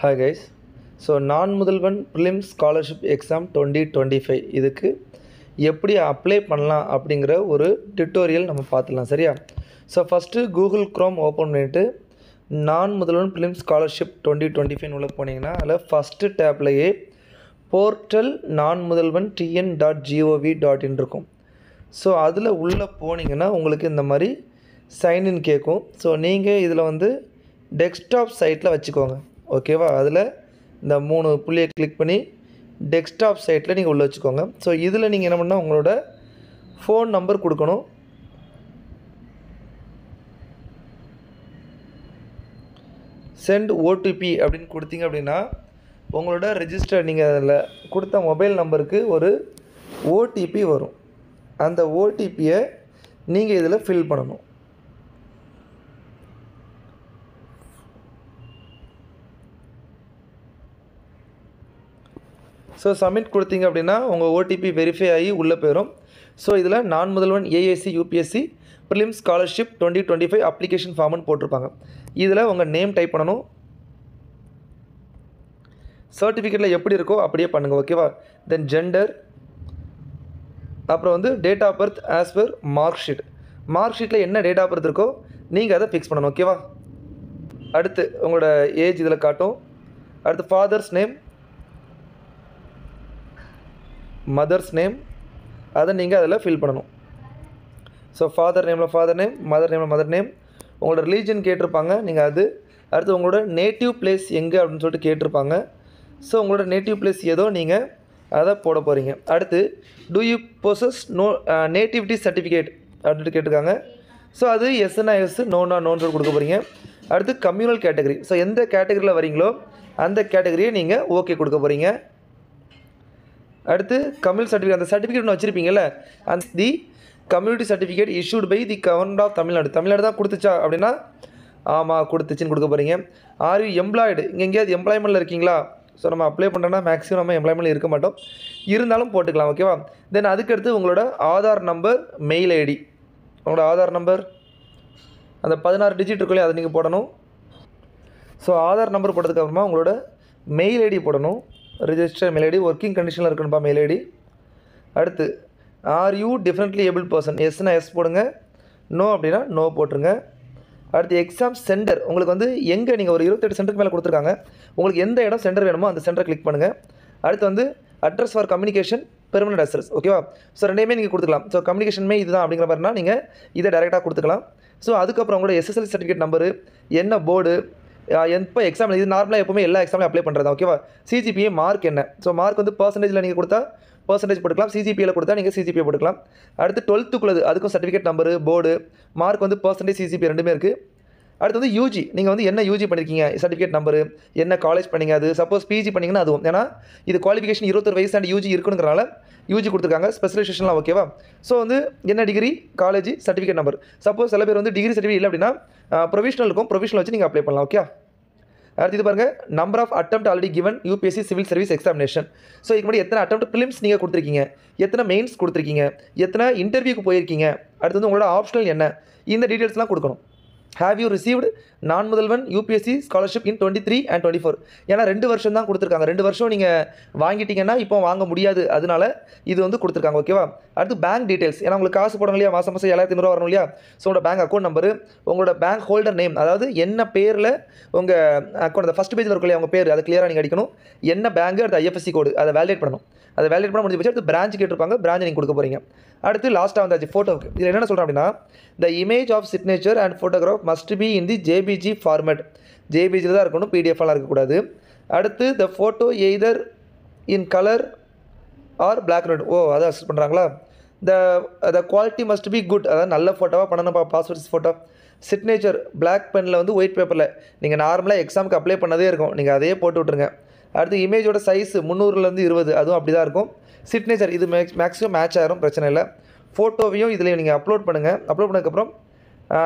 Hi guys. So non-முதல்வன் prelims scholarship exam 2025 இதுக்கு எப்படி apply பண்ணலாம் அப்படிங்கிற ஒரு டியூட்டோரியல் நம்ம பார்த்துலாம் சரியா. So first Google Chrome open பண்ணிவிட்டு நான்-முதல்வன் prelims scholarship 2025 உள்ள போனீங்கன்னா அதில் ஃபஸ்ட்டு டேப்லையே போர்ட்டல் நான்-முதல்வன் tn.gov.in இருக்கும். ஸோ அதில் உள்ளே போனீங்கன்னா உங்களுக்கு இந்த மாதிரி சைன்இன் கேட்கும். ஸோ நீங்கள் இதில் வந்து டெஸ்க்டாப் சைட்டில் வச்சுக்கோங்க ஓகேவா. அதில் இந்த 3 புள்ளியை கிளிக் பண்ணி டெஸ்க்டாப் சைட்டில் நீங்கள் உள்ளே வச்சுக்கோங்க. ஸோ இதில் நீங்கள் என்ன பண்ணால் உங்களோட ஃபோன் நம்பர் கொடுக்கணும். சென்ட் ஓடிபி அப்படின்னு கொடுத்தீங்க அப்படின்னா உங்களோட ரெஜிஸ்டர் நீங்கள் அதில் கொடுத்த மொபைல் நம்பருக்கு ஒரு ஓடிபி வரும். அந்த ஓடிபியை நீங்கள் இதில் ஃபில் பண்ணணும். ஸோ சப்மிட் கொடுத்தீங்க அப்படின்னா உங்கள் ஓடிபி வெரிஃபை ஆகி உள்ளே போயிடும். ஸோ இதில் Naan Mudhalvan AAC UPSC prelims scholarship 2025 application ஃபார்ம்னு போட்டிருப்பாங்க. இதில் உங்கள் நேம் டைப் பண்ணணும். சர்டிஃபிகேட்டில் எப்படி இருக்கோ அப்படியே பண்ணுங்கள் ஓகேவா. தென் ஜெண்டர், அப்புறம் வந்து date of birth as per mark sheet. Mark ஷீட்டில் என்ன டேட் ஆஃப் பர்த் இருக்கோ நீங்கள் அதை ஃபிக்ஸ் பண்ணணும் ஓகேவா. அடுத்து உங்களோட ஏஜ் இதில் காட்டும். அடுத்து ஃபாதர்ஸ் நேம், மதர்ஸ் நேம், அதை நீங்கள் அதில் ஃபில் பண்ணணும். ஸோ ஃபாதர் நேமில் ஃபாதர் நேம், மதர் நேமில் மதர் நேம், உங்களோட ரிலீஜன் கேட்டிருப்பாங்க நீங்கள் அது. அடுத்து உங்களோட நேட்டிவ் பிளேஸ் எங்கே அப்படின்னு சொல்லிட்டு கேட்டிருப்பாங்க. ஸோ உங்களோட நேட்டிவ் பிளேஸ் ஏதோ நீங்கள் அதை போட போகிறீங்க. அடுத்து do you possess nativity certificate அப்படின்ட்டு கேட்டிருக்காங்க. ஸோ அது எஸ்னா எஸ், நோனா நோன்னு சொல்லி கொடுக்க போகிறீங்க. அடுத்து கம்யூனல் கேட்டகரி, ஸோ எந்த கேட்டகரியில் வரீங்களோ அந்த கேட்டகரியை நீங்கள் ஓகே கொடுக்க போகிறீங்க. அடுத்து கம்யூனல் சர்டிஃபிகேட், அந்த சர்டிஃபிகேட் ஒன்று வச்சுருப்பீங்கல்ல, அந்த the community certificate issued by the government of Tamil Nadu. Tamil Nadu தான் கொடுத்துச்சா அப்படின்னா ஆமாம் கொடுத்துச்சின்னு கொடுக்க போகிறீங்க. ஆர் யூ எம்ப்ளாய்டு, இங்கே எங்கேயாவது எம்ப்ளாய்மெண்ட்டில் இருக்கீங்களா? ஸோ நம்ம அப்ளை பண்ணுறோன்னா மேக்ஸிமம் நம்ம எம்ப்ளாய்மெண்ட்டில் இருக்க மாட்டோம், இருந்தாலும் போட்டுக்கலாம் ஓகேவா. தென் அதுக்கடுத்து உங்களோட ஆதார் நம்பர், மெயில் ஐடி, உங்களோட ஆதார் நம்பர் அந்த 16 டிஜிட் இருக்குல்லையே அதை நீங்கள் போடணும். ஸோ ஆதார் நம்பர் போட்டதுக்கப்புறமா உங்களோட மெயில் ஐடி போடணும். ரிஜிஸ்டர் மெயில் ஐடி, ஒர்க்கிங் கண்டிஷனில் இருக்கணும்ப்பா மெயில் ஐடி. அடுத்து are you differently able person, எஸ்னா எஸ் போடுங்க, நோ அப்படின்னா நோ போட்டுருங்க. அடுத்து எக்ஸாம் சென்டர், உங்களுக்கு வந்து எங்கே நீங்கள் ஒரு 28 சென்டருக்கு மேலே கொடுத்துருக்காங்க, உங்களுக்கு எந்த இடம் சென்டர் வேணுமோ அந்த சென்டரை கிளிக் பண்ணுங்கள். அடுத்து வந்து address for communication, permanent address ஓகேவா. ஸோ ரெண்டையுமே நீங்கள் கொடுத்துக்கலாம். ஸோ கம்யூனிகேஷனுமே இதுதான் அப்படிங்கிற மாதிரினா நீங்கள் இதை டேரெக்டாக கொடுத்துக்கலாம். ஸோ அதுக்கப்புறம் உங்களோட எஸ்எஸ்எல்சி சர்டிஃபிகேட் நம்பரு, என்ன போர்டு, எப்போ எக்ஸாம், இது நார்மலாக எப்போவுமே எல்லா எக்ஸாம்லையும் அப்ளை பண்ணுறது ஓகேவா. சிஜிபிஏ மார்க் என்ன, ஸோ மார்க் வந்து பர்சன்டேஜில் நீங்கள் கொடுத்தா பர்சன்டேஜ் போட்டுக்கலாம், சிஜிபிஏல கொடுத்தா நீங்கள் சிஜிபிஏ போட்டுக்கலாம். அடுத்து 12th அதுக்கும் சர்டிஃபிகேட் நம்பரு, போர்டு, மார்க் வந்து பர்சன்டேஜ், சிஜிபிஏ ரெண்டுமே இருக்குது. அடுத்து வந்து யூஜி, நீங்கள் வந்து என்ன யூஜி பண்ணியிருக்கீங்க, சர்டிஃபிகேட் நம்பரு, என்ன காலேஜ் பண்ணிங்க, அது சப்போஸ் பிஜி பண்ணிங்கன்னா அதுவும், ஏன்னா இது குவாலிஃபிகேஷன் 21 வயசு அண்ட் யூஜி இருக்கணுங்கிறனால யூஜி கொடுத்துருக்காங்க, ஸ்பெஷலைசேஷன்லாம் ஓகேவா. ஸோ வந்து என்ன degree, college, certificate number. Suppose சில பேர் வந்து டிகிரி சர்டிஃபிகேட் இல்லை அப்படின்னா ப்ரொவிஷனல் இருக்கும், ப்ரொவிஷனல் வச்சு நீங்கள் அப்ளை பண்ணலாம் ஓகே. அடுத்து இது பாருங்கள், number of attempt already given UPSC civil service examination. So இதுக்கு முன்னாடி எத்தனை அட்டெம்ப்ட் ப்ரிலிம்ஸ் நீங்கள் கொடுத்துருக்கீங்க, எத்தனை மெயின்ஸ் கொடுத்துருக்கீங்க, எத்தனை இன்டர்வியூக்கு போயிருக்கீங்க, அடுத்து வந்து உங்களோட ஆப்ஷனல் என்ன, இந்த டீட்டெயில்ஸ்லாம் கொடுக்கணும். Have you received Naan Mudhalvan UPSC scholarship in 23 and 24, ஏன்னா 2 வருஷம் தான் கொடுத்துருக்காங்க. 2 வருஷம் நீங்கள் வாங்கிட்டீங்கன்னா இப்போ வாங்க முடியாது, அதனால இது வந்து கொடுத்துருக்காங்க ஓகேவா. அடுத்து பேங்க் டீட்டெயில்ஸ், ஏன்னா உங்களுக்கு காசு போடணும் இல்லையா, மாதம் 7500 வரணும் இல்லையா. ஸோ உங்களோட பேங்க் அக்கௌண்ட் நம்பரு, உங்களோட பேங்க் ஹோல்டர் நேம், அதாவது என்ன பேரில் உங்கள் அக்கௌண்ட் அந்த ஃபஸ்ட் பேஜில் இருக்கும் இல்லையா உங்கள் பேர், அதை கிளியராக நீங்கள் அடிக்கணும். என்ன பேங்க், அடுத்து ஐஎஃப்எஸ்சி கோடு, அதை வேலிடேட் பண்ணணும். அதை வேலிடேட் பண்ண முடிஞ்சு போச்சு. அடுத்து பிரான்ச் கேட்டிருப்பாங்க, பிரான்ச் நீங்கள் கொடுக்க போகிறீங்க. அடுத்து லாஸ்ட்டாக வந்தாச்சு ஃபோட்டோவுக்கு. இதில் என்ன சொல்கிறேன் அப்படின்னா, the image of signature and photograph must be in the JPG format. ஜேபிஜியில் தான் இருக்கணும், பிடிஎஃப்லாம் இருக்கக்கூடாது. அடுத்து the photo either in colour or black and white, அதை அக்செப்ட் பண்ணுறாங்களா. The quality must be good, அதாவது நல்ல ஃபோட்டோவாக பண்ணணும்ப்பா. பாஸ்போர்ட் ஃபோட்டோ, சிக்னேச்சர் பிளாக் பெனில் வந்து ஒயிட் பேப்பரில் நீங்கள் நார்மலாக எக்ஸாமுக்கு அப்ளை பண்ணதே இருக்கும், நீங்கள் அதையே போட்டு விட்ருங்க. அடுத்து இமேஜோட சைஸ் 300லேருந்து 20, அதுவும் அப்படி தான் இருக்கும். சிக்னேச்சர் இது மேக்ஸிமம் மேட்ச் ஆகிரும், பிரச்சனை இல்லை. ஃபோட்டோவையும் இதில் நீங்கள் அப்லோட் பண்ணுங்கள். அப்லோட் பண்ணதுக்கப்புறம்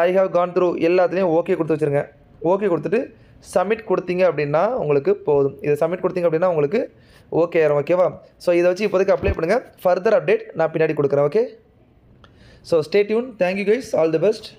ஐ ஹவ் கான் த்ரூ எல்லாத்துலேயும் ஓகே கொடுத்து வச்சுருங்க. ஓகே கொடுத்துட்டு சப்மிட் கொடுத்தீங்க அப்படின்னா உங்களுக்கு போதும். இதை சப்மிட் கொடுத்தீங்க அப்படின்னா உங்களுக்கு ஓகே ஆயிரும் ஓகேவா. ஸோ இதை வச்சு இப்போதைக்கு அப்ளை பண்ணுங்கள். ஃபர்தர் அப்டேட் நான் பின்னாடி கொடுக்குறேன் okay. So stay tune. Thank you guys, all the best.